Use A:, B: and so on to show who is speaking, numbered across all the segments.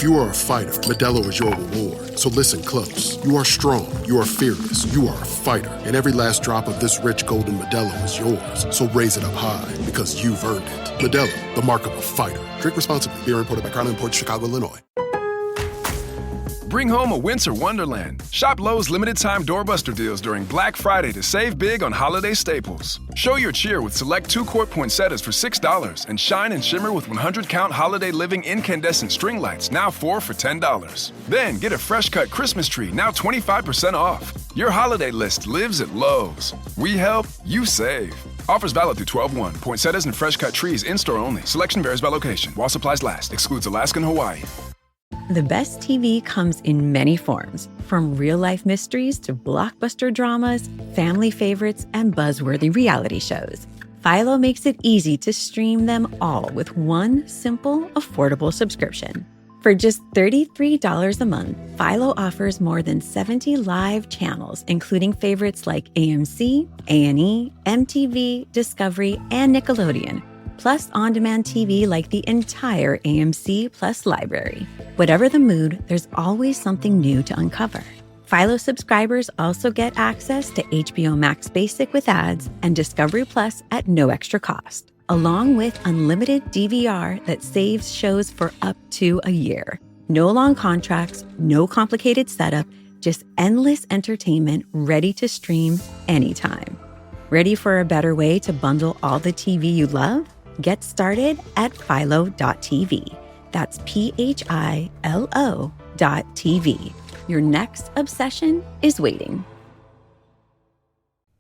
A: If you are a fighter, Modelo is your reward. So listen close. You are strong. You are fearless. You are a fighter. And every last drop of this rich golden Modelo is yours. So raise it up high, because you've earned it. Modelo, the mark of a fighter. Drink responsibly. Beer imported by Crown Imports, Chicago, Illinois.
B: Bring home a winter wonderland. Shop Lowe's limited-time doorbuster deals during Black Friday to save big on holiday staples. Show your cheer with select 2-quart poinsettias for $6 and shine and shimmer with 100-count Holiday Living incandescent string lights, now 4 for $10. Then get a fresh-cut Christmas tree, now 25% off. Your holiday list lives at Lowe's. We help, you save. Offers valid through 12/1. Poinsettias and fresh-cut trees in-store only. Selection varies by location. While supplies last. Excludes Alaska and Hawaii.
C: The best TV comes in many forms, from real-life mysteries to blockbuster dramas, family favorites, and buzzworthy reality shows. Philo makes it easy to stream them all with one simple, affordable subscription. For just $33 a month, Philo offers more than 70 live channels, including favorites like AMC, A&E, MTV, Discovery, and Nickelodeon, plus on-demand TV like the entire AMC Plus library. Whatever the mood, there's always something new to uncover. Philo subscribers also get access to HBO Max Basic with ads and Discovery Plus at no extra cost, along with unlimited DVR that saves shows for up to a year. No long contracts, no complicated setup, just endless entertainment ready to stream anytime. Ready for a better way to bundle all the TV you love? Get started at philo.tv. That's PHILO.tv. Your next obsession is waiting.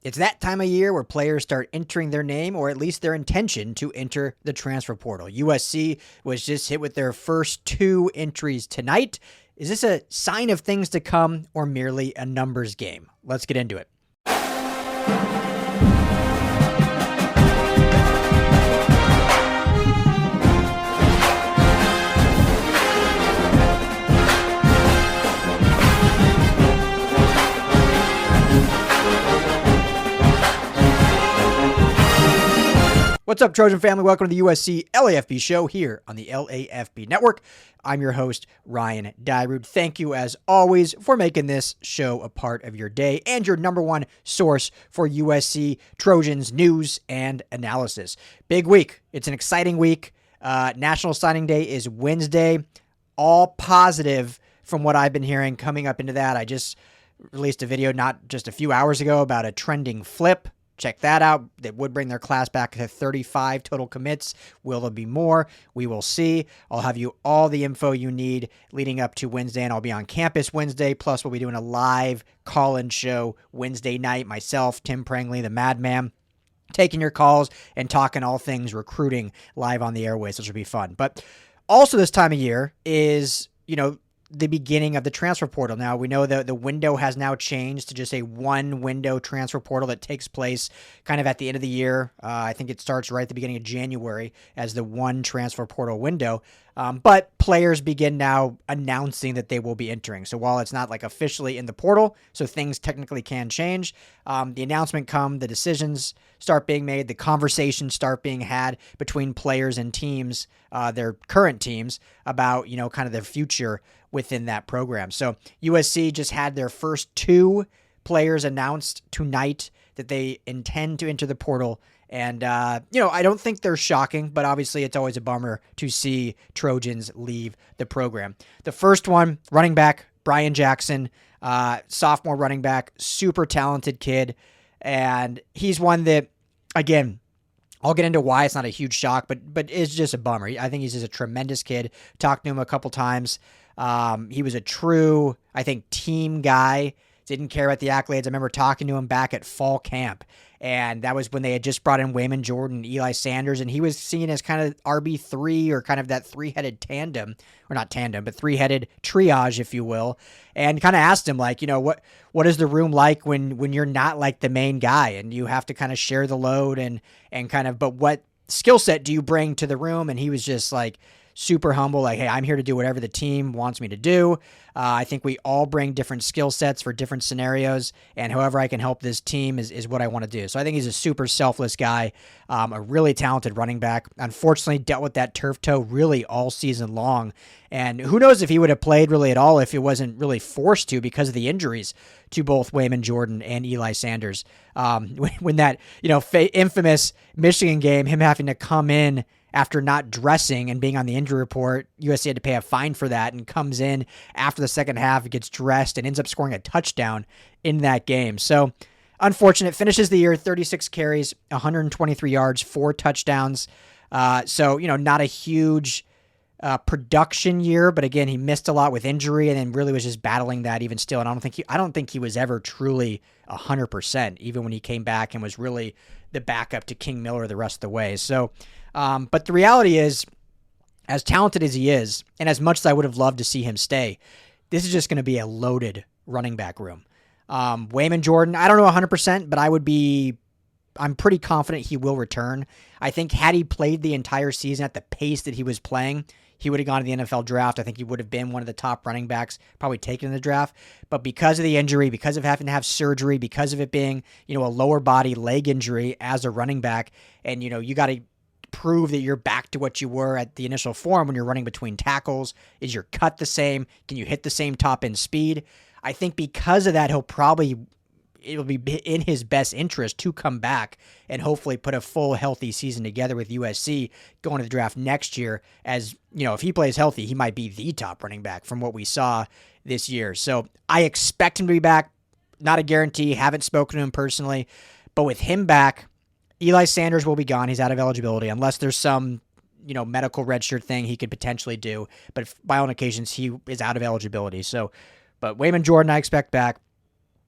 D: It's that time of year where players start entering their name, or at least their intention to enter the transfer portal. USC was just hit with their first 2 entries tonight. Is this a sign of things to come or merely a numbers game? Let's get into it. What's up, Trojan family? Welcome to the USC LAFB show here on the LAFB network. I'm your host, Ryan Dyrud. Thank you, as always, for making this show a part of your day and your number one source for USC Trojans news and analysis. Big week. It's an exciting week. National Signing Day is Wednesday. All positive from what I've been hearing coming up into that. I just released a video not just a few hours ago about a trending flip. Check that out. That would bring their class back to 35 total commits. Will there be more? We will see. I'll have you all the info you need leading up to Wednesday, and I'll be on campus Wednesday. Plus, we'll be doing a live call-in show Wednesday night. Myself, Tim Prangley, the Madman, taking your calls and talking all things recruiting live on the airways, which will be fun. But also this time of year is, the beginning of the transfer portal. Now, we know that the window has now changed to just a one-window transfer portal that takes place kind of at the end of the year. I think it starts right at the beginning of January as the one transfer portal window. But players begin now announcing that they will be entering. So while it's not like officially in the portal, so things technically can change, the announcement come, the decisions start being made, the conversations start being had between players and teams, their current teams, about, kind of their future within that program. So USC just had their first 2 players announced tonight that they intend to enter the portal. And, I don't think they're shocking, but obviously it's always a bummer to see Trojans leave the program. The first one, running back, Bryan Jackson, sophomore running back, super talented kid. And he's one that, again, I'll get into why it's not a huge shock, but it's just a bummer. I think he's just a tremendous kid. Talked to him a couple times. He was a true, I think, team guy. Didn't care about the accolades. I remember talking to him back at fall camp, and that was when they had just brought in Wayman Jordan and Eli Sanders, and he was seen as kind of RB3, or kind of that three-headed tandem, or not tandem, but three-headed triage, if you will, and kind of asked him, like, what is the room like when you're not like the main guy, and you have to kind of share the load, and kind of, but what skill set do you bring to the room? And he was just like, super humble, like, hey, I'm here to do whatever the team wants me to do. I think we all bring different skill sets for different scenarios, and however I can help this team is what I want to do. So I think he's a super selfless guy, a really talented running back. Unfortunately, dealt with that turf toe really all season long, and who knows if he would have played really at all if it wasn't really forced to because of the injuries to both Wayman Jordan and Eli Sanders. When that infamous Michigan game, him having to come in after not dressing and being on the injury report, USC had to pay a fine for that, and comes in after the second half, gets dressed, and ends up scoring a touchdown in that game. So unfortunate. Finishes the year 36 carries, 123 yards, 4 touchdowns. So not a huge production year, but again, he missed a lot with injury, and then really was just battling that even still. And I don't think he was ever truly 100%, even when he came back and was really the backup to King Miller the rest of the way. So, but the reality is, as talented as he is, and as much as I would have loved to see him stay, this is just going to be a loaded running back room. Wayman Jordan, I don't know 100%, but I'm pretty confident he will return. I think had he played the entire season at the pace that he was playing, he would have gone to the NFL draft. I think he would have been one of the top running backs probably taken in the draft. But because of the injury, because of having to have surgery, because of it being, a lower body leg injury as a running back, and, you got to prove that you're back to what you were at the initial form when you're running between tackles. Is your cut the same? Can you hit the same top end speed? I think because of that, it'll be in his best interest to come back and hopefully put a full healthy season together with USC going to the draft next year. As if he plays healthy, he might be the top running back from what we saw this year. So I expect him to be back. Not a guarantee. Haven't spoken to him personally, but with him back, Eli Sanders will be gone. He's out of eligibility unless there's some, medical redshirt thing he could potentially do. But by all occasions, he is out of eligibility. So, but Wayman Jordan, I expect back.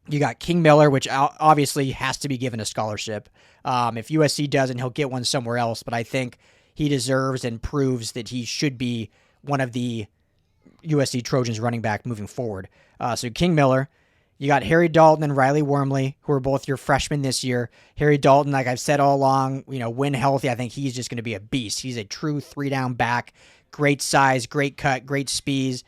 D: You got King Miller, which obviously has to be given a scholarship. If USC doesn't, he'll get one somewhere else. But I think he deserves and proves that he should be one of the USC Trojans running back moving forward. So King Miller. You got Harry Dalton and Riley Wormley, who are both your freshmen this year. Harry Dalton, like I've said all along, when healthy, I think he's just going to be a beast. He's a true 3-down back. Great size, great cut, great speed.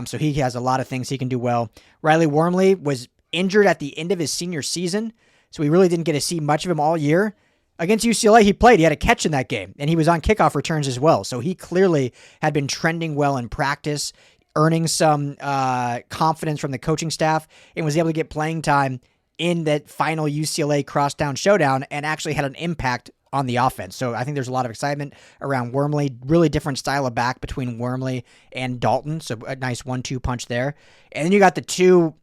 D: So he has a lot of things he can do well. Riley Wormley was injured at the end of his senior season, so we really didn't get to see much of him all year. Against UCLA, he played. He had a catch in that game, and he was on kickoff returns as well. So he clearly had been trending well in practice, earning some confidence from the coaching staff, and was able to get playing time in that final UCLA crosstown showdown and actually had an impact on the offense. So I think there's a lot of excitement around Wormley. Really different style of back between Wormley and Dalton, so a nice 1-2 punch there. And then you got the two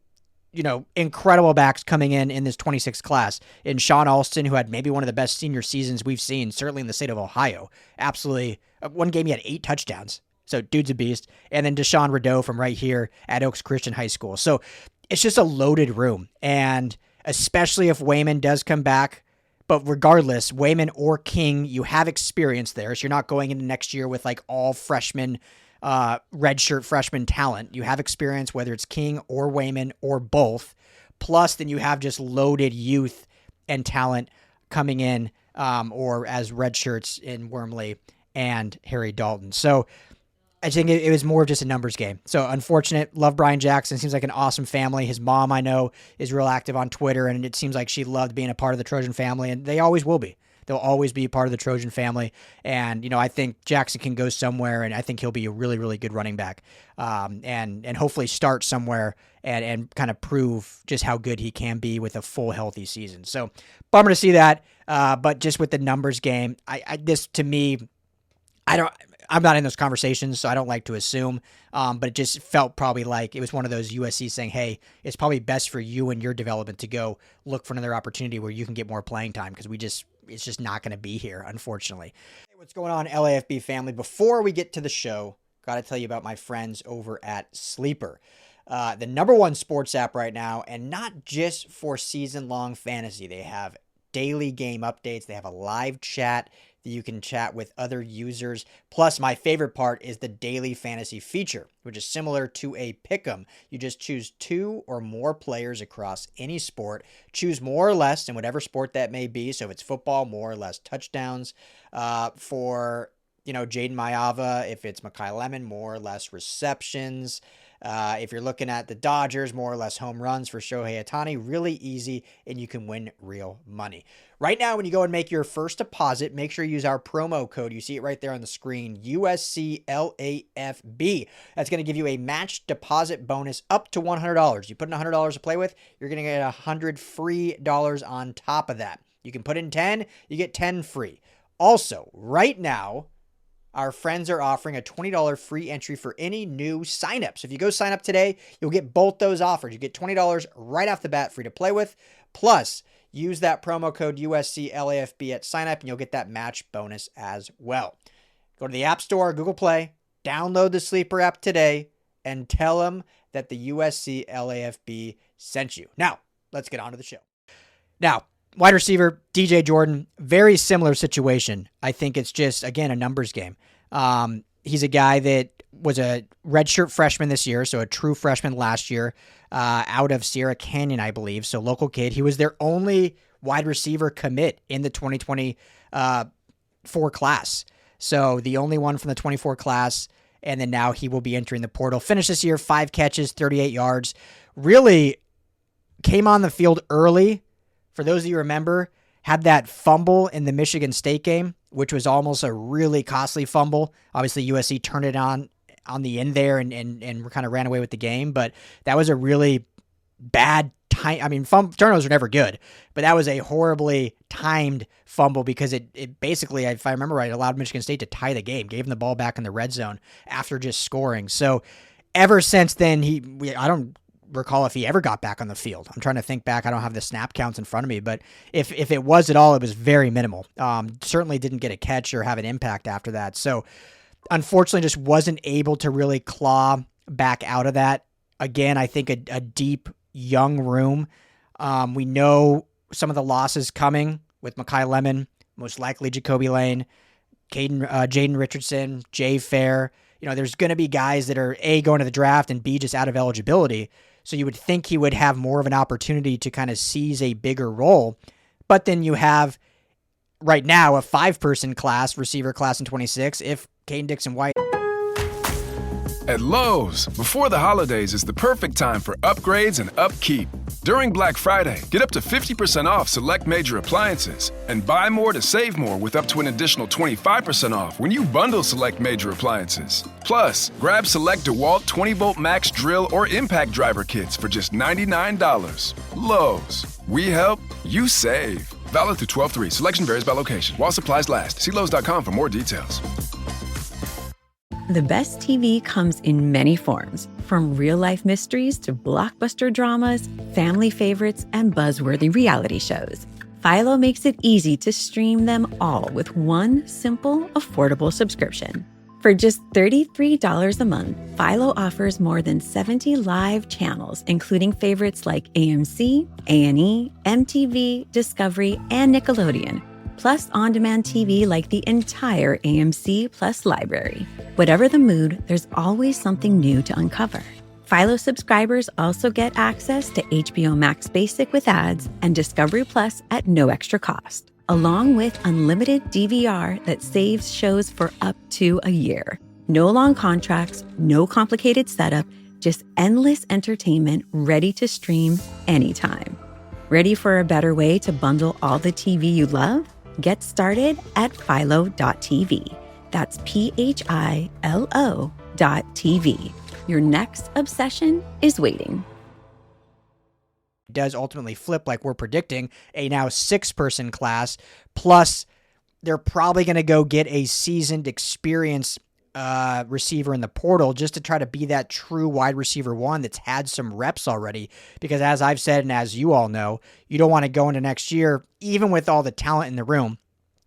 D: incredible backs coming in this 26 class in Sean Alston, who had maybe one of the best senior seasons we've seen, certainly in the state of Ohio. Absolutely. One game he had 8 touchdowns. So dude's a beast. And then Deshaun Rideau from right here at Oaks Christian High School. So it's just a loaded room. And especially if Wayman does come back, but regardless, Wayman or King, you have experience there. So you're not going into next year with like all freshmen, redshirt freshman talent. You have experience, whether it's King or Wayman or both. Plus, then you have just loaded youth and talent coming in, or as redshirts in Wormley and Harry Dalton. So I think it was more of just a numbers game. So unfortunate. Love Bryan Jackson. Seems like an awesome family. His mom, I know, is real active on Twitter, and it seems like she loved being a part of the Trojan family, and they always will be. They'll always be a part of the Trojan family. And, I think Jackson can go somewhere, and I think he'll be a really, really good running back. And hopefully start somewhere and kind of prove just how good he can be with a full healthy season. So bummer to see that. But just with the numbers game, this to me, I'm not in those conversations, so I don't like to assume. But it just felt probably like it was one of those USC saying, hey, it's probably best for you and your development to go look for another opportunity where you can get more playing time, because it's just not going to be here, unfortunately. Hey, what's going on, LAFB family? Before we get to the show, got to tell you about my friends over at Sleeper, the #1 sports app right now, and not just for season-long fantasy. They have daily game updates. They have a live chat that you can chat with other users. Plus, my favorite part is the daily fantasy feature, which is similar to a pick'em. You just choose 2 or more players across any sport. Choose more or less in whatever sport that may be. So if it's football, more or less touchdowns. For Jaden Maiyava, if it's Mekhi Lemon, more or less receptions. If you're looking at the Dodgers, more or less home runs for Shohei Ohtani, really easy, and you can win real money. Right now, when you go and make your first deposit, make sure you use our promo code. You see it right there on the screen, USC LAFB. That's going to give you a matched deposit bonus up to $100. You put in $100 to play with, you're going to get $100 free on top of that. You can put in 10, you get 10 free. Also, right now, our friends are offering a $20 free entry for any new signup. So if you go sign up today, you'll get both those offers. You get $20 right off the bat free to play with. Plus, use that promo code USCLAFB at sign up and you'll get that match bonus as well. Go to the App Store, Google Play, download the Sleeper app today, and tell them that the USC LAFB sent you. Now, let's get on to the show. Now, wide receiver, DJ Jordan, very similar situation. I think it's just, again, a numbers game. He's a guy that was a redshirt freshman this year, so a true freshman last year, out of Sierra Canyon, I believe, so local kid. He was their only wide receiver commit in the 2024 class. So the only one from the 24 class, and then now he will be entering the portal. Finished this year, 5 catches, 38 yards. Really came on the field early. For those of you who remember, had that fumble in the Michigan State game, which was almost a really costly fumble. Obviously, USC turned it on the end there and kind of ran away with the game. But that was a really bad time. I mean, turnovers are never good, but that was a horribly timed fumble because it basically, if I remember right, allowed Michigan State to tie the game, gave them the ball back in the red zone after just scoring. So ever since then, I don't recall if he ever got back on the field. I'm trying to think back. I don't have the snap counts in front of me, but if it was at all, it was very minimal. Certainly didn't get a catch or have an impact after that. So unfortunately just wasn't able to really claw back out of that. Again, I think a deep young room. We know some of the losses coming with Mekhi Lemon, most likely Jacoby Lane, Jaden Richardson, Jay Fair. There's going to be guys that are A, going to the draft, and B, just out of eligibility. So you would think he would have more of an opportunity to kind of seize a bigger role. But then you have, right now, a 5-person class, receiver class in 26, if Caden Dixon-White.
B: At Lowe's, before the holidays is the perfect time for upgrades and upkeep. During Black Friday, get up to 50% off select major appliances and buy more to save more with up to an additional 25% off when you bundle select major appliances. Plus, grab select DeWalt 20-volt max drill or impact driver kits for just $99. Lowe's, we help, you save. Valid through 12/3. Selection varies by location. While supplies last. See Lowe's.com for more details.
C: The best TV comes in many forms, from real-life mysteries to blockbuster dramas, family favorites, and buzzworthy reality shows. Philo makes it easy to stream them all with one simple, affordable subscription. For just $33 a month, Philo offers more than 70 live channels, including favorites like AMC, A&E, MTV, Discovery, and Nickelodeon, plus on-demand TV like the entire AMC Plus library. Whatever the mood, there's always something new to uncover. Philo subscribers also get access to HBO Max Basic with ads and Discovery Plus at no extra cost, along with unlimited DVR that saves shows for up to a year. No long contracts, no complicated setup, just endless entertainment ready to stream anytime. Ready for a better way to bundle all the TV you love? Get started at philo.tv. That's PHILO.tv. Your next obsession is waiting.
D: Does ultimately flip like we're predicting, a now 6-person class, plus they're probably going to go get a seasoned, experienced receiver in the portal just to try to be that true wide receiver one that's had some reps already. Because as I've said, and as you all know, you don't want to go into next year, even with all the talent in the room,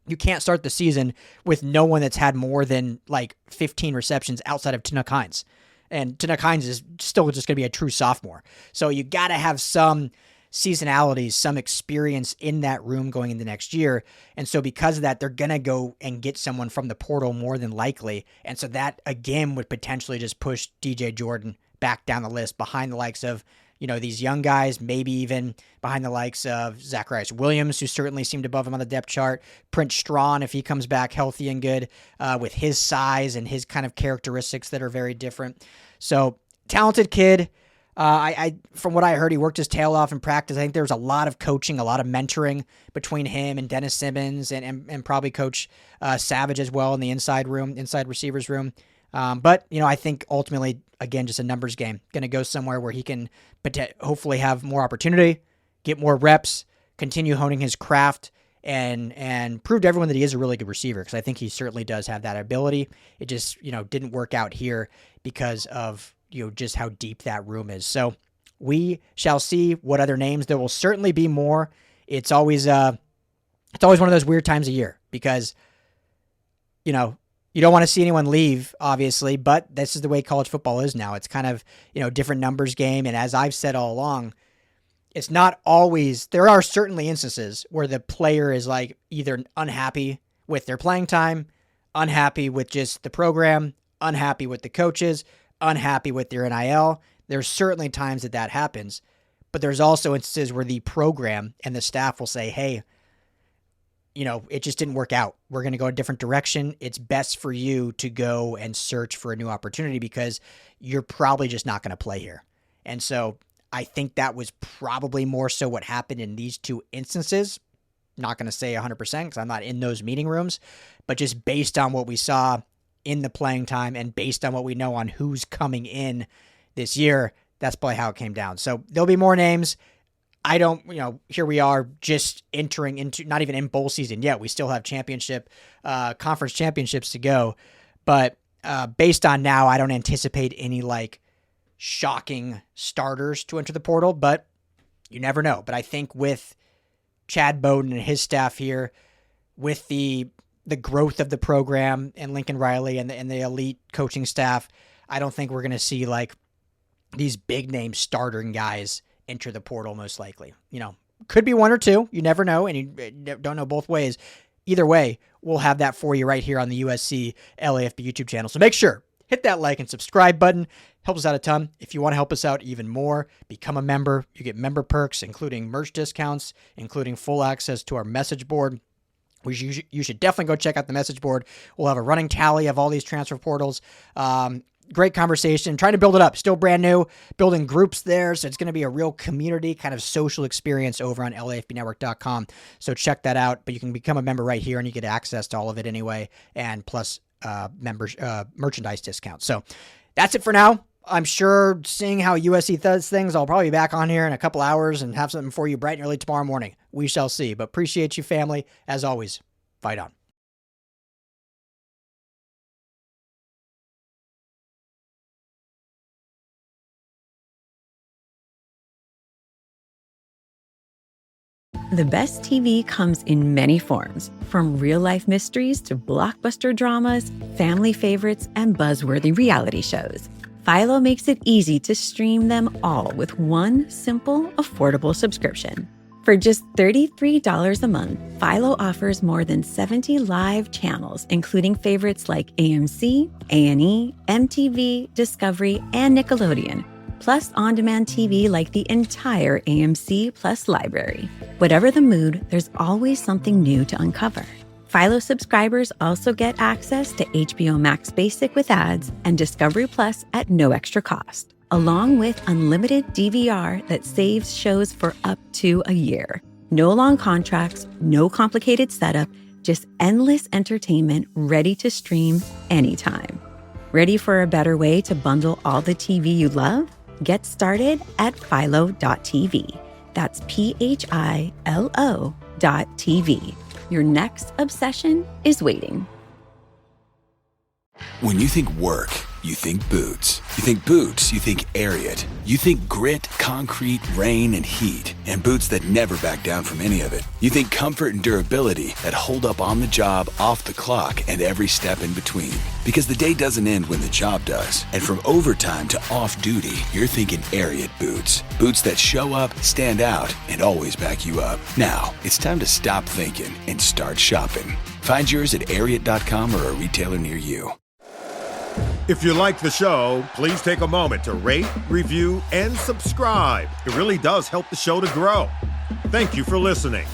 D: you can't start the season with no one that's had more than like 15 receptions outside of Tanuk Hines. And Tanuk Hines is still just going to be a true sophomore. So you got to have some seasonality, some experience in that room going into next year. And so because of that, they're going to go and get someone from the portal more than likely. And so that, again, would potentially just push DJ Jordan back down the list behind the likes of, these young guys, maybe even behind the likes of Zacharias Williams, who certainly seemed above him on the depth chart. Prince Strawn, if he comes back healthy and good, with his size and his kind of characteristics that are very different. So talented kid. I from what I heard, he worked his tail off in practice. I think there was a lot of coaching, a lot of mentoring between him and Dennis Simmons and probably Coach Savage as well in the inside receivers room. But I think ultimately, again, just a numbers game. Going to go somewhere where he can hopefully have more opportunity, get more reps, continue honing his craft, and prove to everyone that he is a really good receiver, because I think he certainly does have that ability. It just didn't work out here because of just how deep that room is. So we shall see what other names. There will certainly be more. It's always one of those weird times of year because you don't want to see anyone leave, obviously, but this is the way college football is now. It's kind of different numbers game, and as I've said all along, it's not always. There are certainly instances where the player is like either unhappy with their playing time, unhappy with just the program, unhappy with the coaches, unhappy with their NIL. There's certainly times that happens, but there's also instances where the program and the staff will say, hey, it just didn't work out. We're going to go a different direction. It's best for you to go and search for a new opportunity because you're probably just not going to play here. And so I think that was probably more so what happened in these two instances. Not going to say 100% because I'm not in those meeting rooms, but just based on what we saw in the playing time and based on what we know on who's coming in this year, that's probably how it came down. So there'll be more names. I don't, here we are just entering into, not even in bowl season yet. We still have conference championships to go. But based on now, I don't anticipate any shocking starters to enter the portal, but you never know. But I think with Chad Bowden and his staff here, with the growth of the program and Lincoln Riley and the elite coaching staff, I don't think we're going to see these big name starting guys enter the portal most likely. Could be one or two. You never know, and you don't know both ways. Either way, we'll have that for you right here on the USC LAFB YouTube channel. So make sure, hit that like and subscribe button. Helps us out a ton. If you want to help us out even more, become a member. You get member perks, including merch discounts, including full access to our message board. You should definitely go check out the message board. We'll have a running tally of all these transfer portals. Great conversation, trying to build it up. Still brand new, building groups there. So it's going to be a real community kind of social experience over on LAFBnetwork.com. So check that out. But you can become a member right here and you get access to all of it anyway. And plus merchandise discounts. So that's it for now. I'm sure seeing how USC does things, I'll probably be back on here in a couple hours and have something for you bright and early tomorrow morning. We shall see. But appreciate you, family. As always, fight on.
C: The best TV comes in many forms, from real-life mysteries to blockbuster dramas, family favorites, and buzzworthy reality shows. Philo makes it easy to stream them all with one simple, affordable subscription. For just $33 a month, Philo offers more than 70 live channels, including favorites like AMC, A&E, MTV, Discovery, and Nickelodeon, plus on-demand TV like the entire AMC Plus library. Whatever the mood, there's always something new to uncover. Philo subscribers also get access to HBO Max Basic with ads and Discovery Plus at no extra cost, along with unlimited DVR that saves shows for up to a year. No long contracts, no complicated setup, just endless entertainment ready to stream anytime. Ready for a better way to bundle all the TV you love? Get started at philo.tv. That's PHILO.tv. Your next obsession is waiting.
E: When you think work, you think boots. You think boots, you think Ariat. You think grit, concrete, rain, and heat. And boots that never back down from any of it. You think comfort and durability that hold up on the job, off the clock, and every step in between. Because the day doesn't end when the job does. And from overtime to off-duty, you're thinking Ariat boots. Boots that show up, stand out, and always back you up. Now, it's time to stop thinking and start shopping. Find yours at Ariat.com or a retailer near you.
F: If you like the show, please take a moment to rate, review, and subscribe. It really does help the show to grow. Thank you for listening.